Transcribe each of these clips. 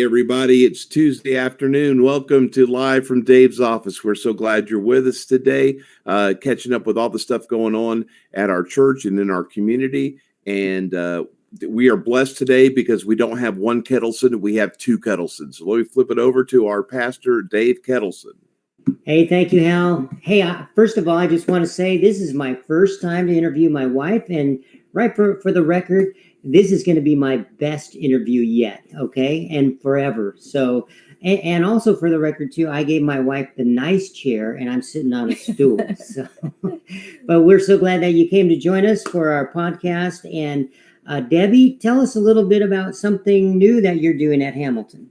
Hey, everybody, it's Tuesday afternoon. Welcome to Live from Dave's office. We're so glad you're with us today, catching up with all the stuff going on at our church and in our community. And we are blessed today because we don't have one Kettleson, we have two Kettlesons. So let me flip it over to our pastor, Dave Kettleson. Hey, thank you, Hal. Hey, first of all, I just want to say this is my first time to interview my wife. And right for the record, this is going to be my best interview yet, okay? And forever. So, and also for the record, too, I gave my wife the nice chair and I'm sitting on a stool. So, but we're so glad that you came to join us for our podcast. And Debbie, tell us a little bit about something new that you're doing at Hamilton.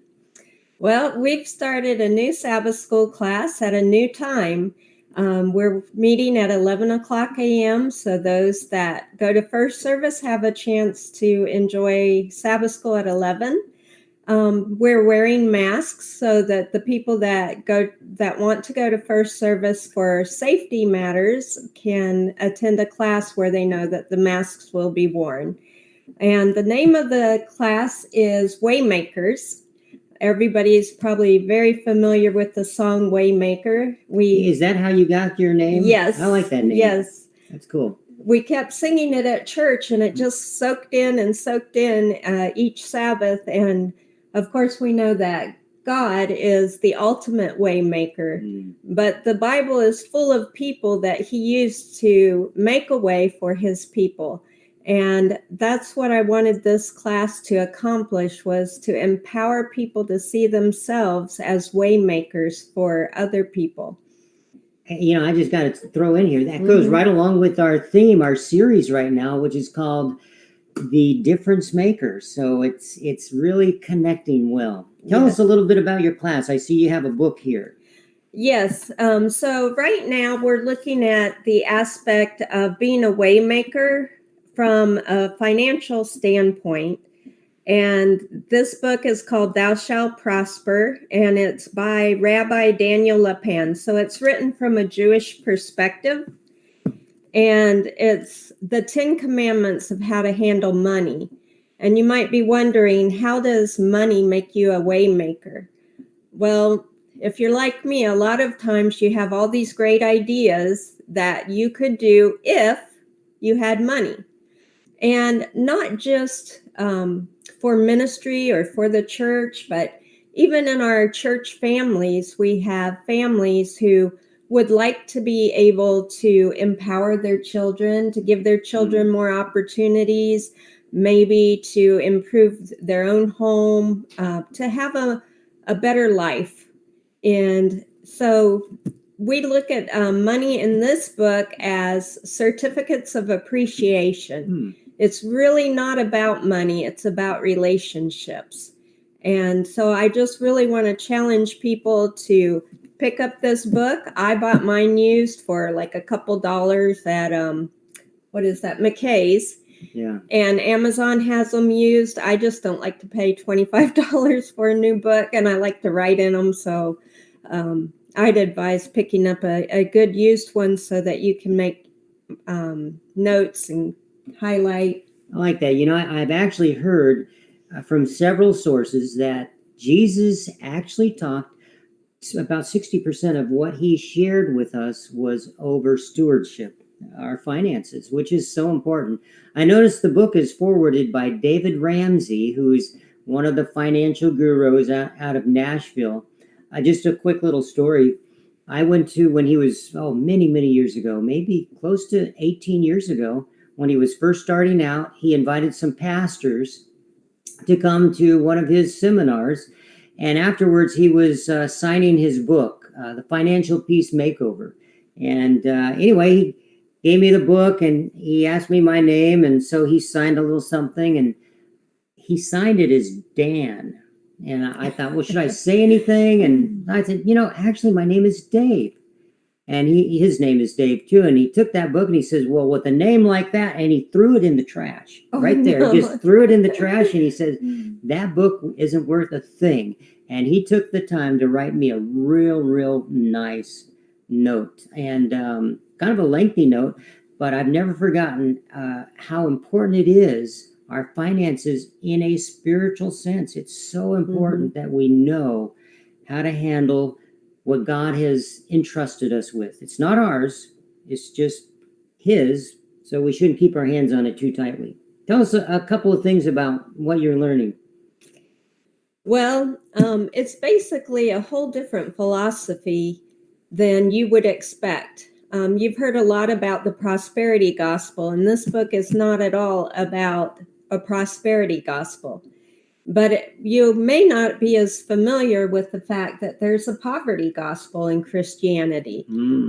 Well, we've started a new Sabbath school class at a new time. We're meeting at 11 o'clock a.m. So those that go to first service have a chance to enjoy Sabbath school at 11. We're wearing masks so that the people that want to go to first service for safety matters can attend a class where they know that the masks will be worn. And the name of the class is Waymakers. Everybody's probably very familiar with the song Waymaker. Is that how you got your name? Yes. I like that name. Yes. That's cool. We kept singing it at church and it just soaked in each Sabbath. And of course, we know that God is the ultimate Waymaker, but the Bible is full of people that he used to make a way for his people. And that's what I wanted this class to accomplish, was to empower people to see themselves as waymakers for other people. You know, I just got to throw in here, that goes right along with our theme, our series right now, which is called The Difference Maker. So it's really connecting well. Tell us a little bit about your class. I see you have a book here. Yes. So right now we're looking at the aspect of being a waymaker from a financial standpoint. And this book is called Thou Shalt Prosper, and it's by Rabbi Daniel Lapin. So it's written from a Jewish perspective, and it's the 10 commandments of how to handle money. And you might be wondering, how does money make you a waymaker? Well, if you're like me, a lot of times you have all these great ideas that you could do if you had money. And not just for ministry or for the church, but even in our church families, we have families who would like to be able to empower their children, to give their children more opportunities, maybe to improve their own home, to have a better life. And so we look at money in this book as certificates of appreciation. It's really not about money. It's about relationships. And so I just really want to challenge people to pick up this book. I bought mine used for like a couple dollars at, McKay's. Yeah. And Amazon has them used. I just don't like to pay $25 for a new book, and I like to write in them. So I'd advise picking up a good used one so that you can make notes and highlight. I like that. You know, I've actually heard from several sources that Jesus actually talked about 60% of what he shared with us was over stewardship, our finances, which is so important. I noticed the book is forwarded by David Ramsey, who's one of the financial gurus out of Nashville. Just a quick little story. I went to, when he was, many, many years ago, maybe close to 18 years ago, when he was first starting out, he invited some pastors to come to one of his seminars. And afterwards, he was signing his book, The Financial Peace Makeover. And anyway, he gave me the book and he asked me my name. And so he signed a little something, and he signed it as Dan. And I thought, well, should I say anything? And I said, actually, my name is Dave. And his name is Dave, too. And he took that book and he says, well, with a name like that, and he threw it in the trash right there. No. Just threw it in the trash. And he says, that book isn't worth a thing. And he took the time to write me a real nice note, and kind of a lengthy note, but I've never forgotten how important it is, our finances in a spiritual sense. It's so important that we know how to handle what God has entrusted us with. It's not ours, it's just His, so we shouldn't keep our hands on it too tightly. Tell us a couple of things about what you're learning. Well, it's basically a whole different philosophy than you would expect. You've heard a lot about the prosperity gospel, and this book is not at all about a prosperity gospel. But you may not be as familiar with the fact that there's a poverty gospel in Christianity,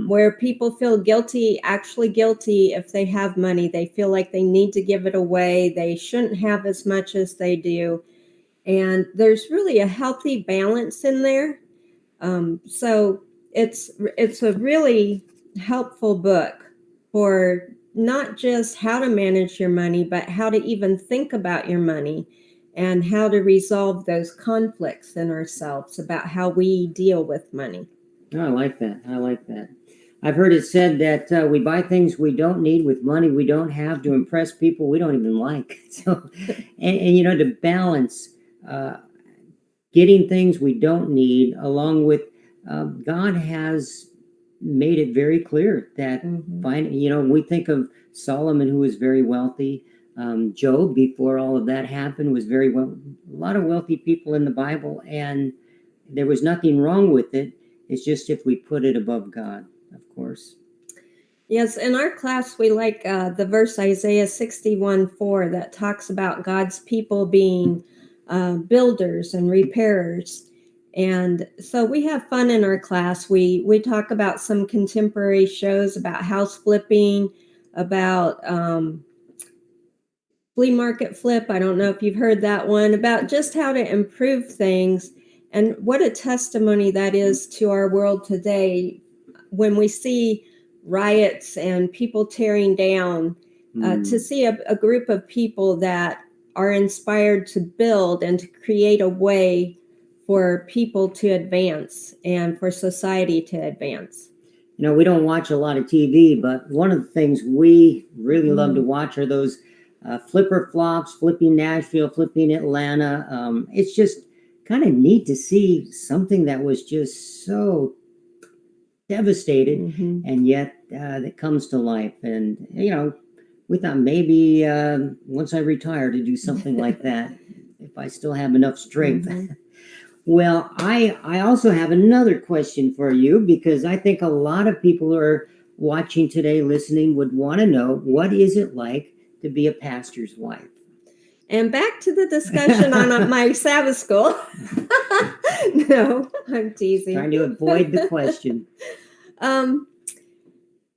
where people feel guilty, actually guilty if they have money. They feel like they need to give it away. They shouldn't have as much as they do. And there's really a healthy balance in there. So it's a really helpful book for not just how to manage your money, but how to even think about your money and how to resolve those conflicts in ourselves about how we deal with money. Oh, I like that. I like that. I've heard it said that we buy things we don't need with money we don't have to impress people we don't even like. So, and you know, to balance getting things we don't need along with God has made it very clear that we think of Solomon, who was very wealthy. Job, before all of that happened, was very well. A lot of wealthy people in the Bible, and there was nothing wrong with it. It's just if we put it above God, of course. Yes, in our class, we like the verse Isaiah 61:4 that talks about God's people being builders and repairers. And so we have fun in our class. We talk about some contemporary shows about house flipping, about flea market flip. I don't know if you've heard that one, about just how to improve things. And what a testimony that is to our world today when we see riots and people tearing down, to see a group of people that are inspired to build and to create a way for people to advance and for society to advance. You know, we don't watch a lot of TV, but one of the things we really love to watch are those flipper flops, flipping Nashville, flipping Atlanta. It's just kind of neat to see something that was just so devastated and yet that comes to life. And, you know, we thought maybe once I retire to do something like that, if I still have enough strength. Well, I also have another question for you, because I think a lot of people who are watching today, listening, would want to know, what is it like to be a pastor's wife? And back to the discussion on my Sabbath school. No, I'm teasing. Trying to avoid the question.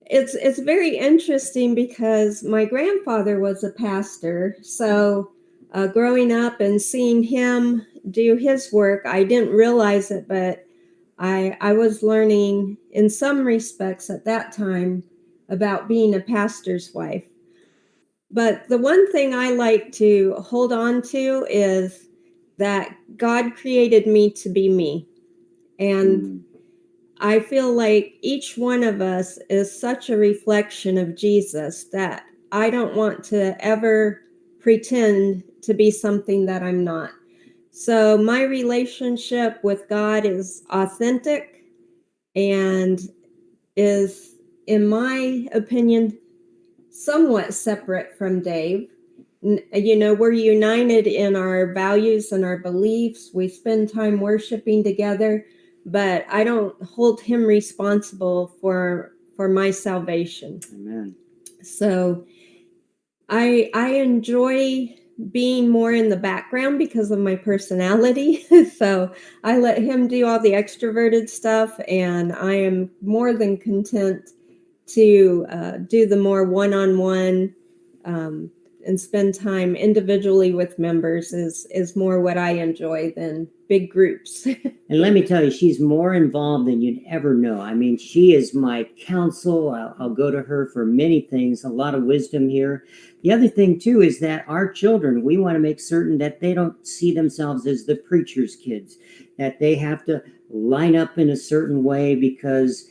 It's very interesting because my grandfather was a pastor. So growing up and seeing him do his work, I didn't realize it, but I was learning in some respects at that time about being a pastor's wife. But the one thing I like to hold on to is that God created me to be me. And I feel like each one of us is such a reflection of Jesus that I don't want to ever pretend to be something that I'm not. So my relationship with God is authentic and is, in my opinion, somewhat separate from Dave. You know, we're united in our values and our beliefs. We spend time worshiping together, but I don't hold him responsible for my salvation. Amen. So I enjoy being more in the background because of my personality. So I let him do all the extroverted stuff, and I am more than content to do the more one-on-one and spend time individually with members is more what I enjoy than big groups. And let me tell you, she's more involved than you'd ever know. I mean, she is my counsel. I'll go to her for many things, a lot of wisdom here. The other thing, too, is that our children, we want to make certain that they don't see themselves as the preacher's kids, that they have to line up in a certain way because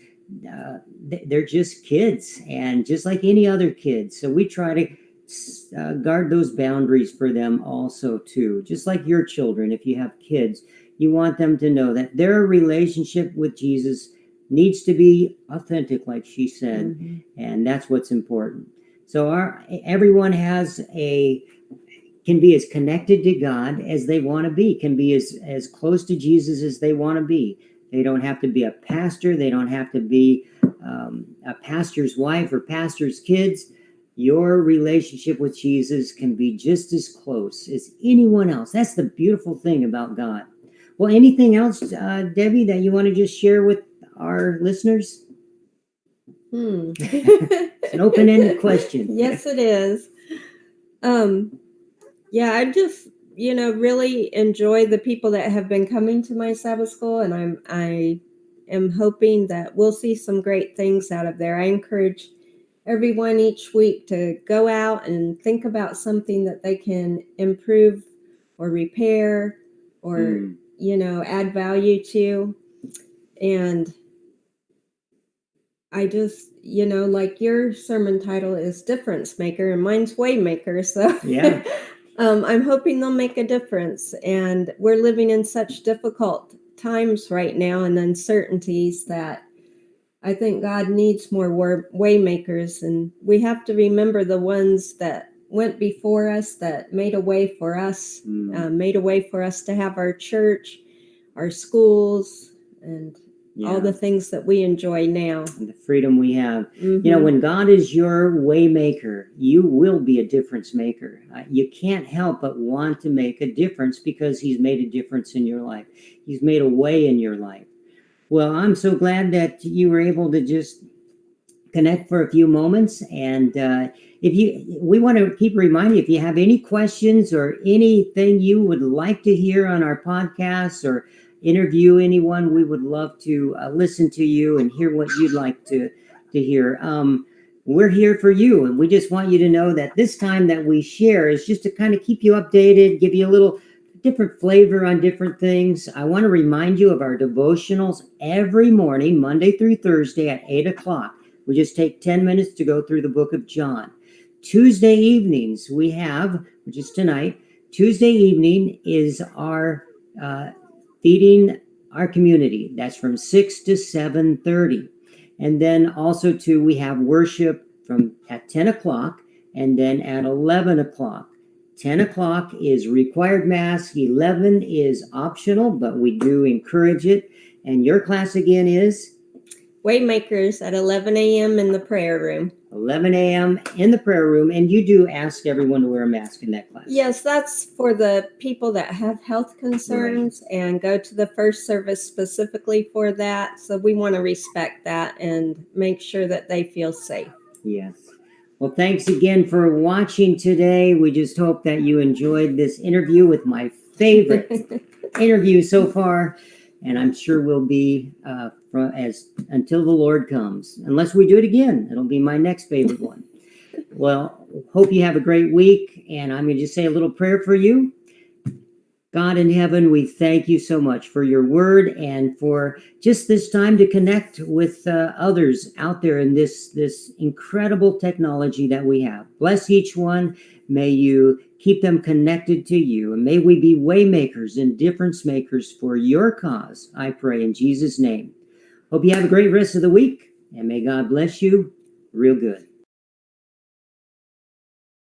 they're just kids, and just like any other kids. So we try to guard those boundaries for them also too. Just like your children, if you have kids, you want them to know that their relationship with Jesus needs to be authentic, like she said, and that's what's important. So everyone can be as connected to God as they want to be, can be as close to Jesus as they want to be. They don't have to be a pastor. They don't have to be a pastor's wife or pastor's kids. Your relationship with Jesus can be just as close as anyone else. That's the beautiful thing about God. Well, anything else, Debbie, that you want to just share with our listeners? It's an open-ended question. Yes, it is. Yeah, I just, really enjoy the people that have been coming to my Sabbath school, and I am hoping that we'll see some great things out of there. I encourage everyone each week to go out and think about something that they can improve or repair or, add value to. And I just, like your sermon title is Difference Maker and mine's Waymaker. So yeah. I'm hoping they'll make a difference. And we're living in such difficult times right now and uncertainties that I think God needs more waymakers. And we have to remember the ones that went before us, that made a way for us, made a way for us to have our church, our schools, and all the things that we enjoy now. And the freedom we have. When God is your way maker, you will be a difference maker. You can't help but want to make a difference because he's made a difference in your life. He's made a way in your life. Well, I'm so glad that you were able to just connect for a few moments. And we want to keep reminding you, if you have any questions or anything you would like to hear on our podcast or interview anyone, we would love to listen to you and hear what you'd like to hear. We're here for you, and we just want you to know that this time that we share is just to kind of keep you updated, give you a little different flavor on different things. I want to remind you of our devotionals every morning, Monday through Thursday at 8 o'clock. We just take 10 minutes to go through the book of John. Tuesday evenings we have, which is tonight, Tuesday evening is our Feeding Our Community. That's from 6 to 7:30. And then also too, we have worship at 10 o'clock and then at 11 o'clock. 10 o'clock is required mass. 11 is optional, but we do encourage it. And your class again is? Waymakers at 11 a.m. in the prayer room. 11 a.m. in the prayer room. And you do ask everyone to wear a mask in that class. Yes, that's for the people that have health concerns and go to the first service specifically for that. So we want to respect that and make sure that they feel safe. Yes. Well, thanks again for watching today. We just hope that you enjoyed this interview with my favorite interview so far. And I'm sure we'll be until the Lord comes. Unless we do it again, it'll be my next favorite one. Well, hope you have a great week. And I'm going to just say a little prayer for you. God in heaven, we thank you so much for your word and for just this time to connect with others out there in this incredible technology that we have. Bless each one. May you keep them connected to you. And may we be way makers and difference makers for your cause, I pray in Jesus' name. Hope you have a great rest of the week. And may God bless you real good.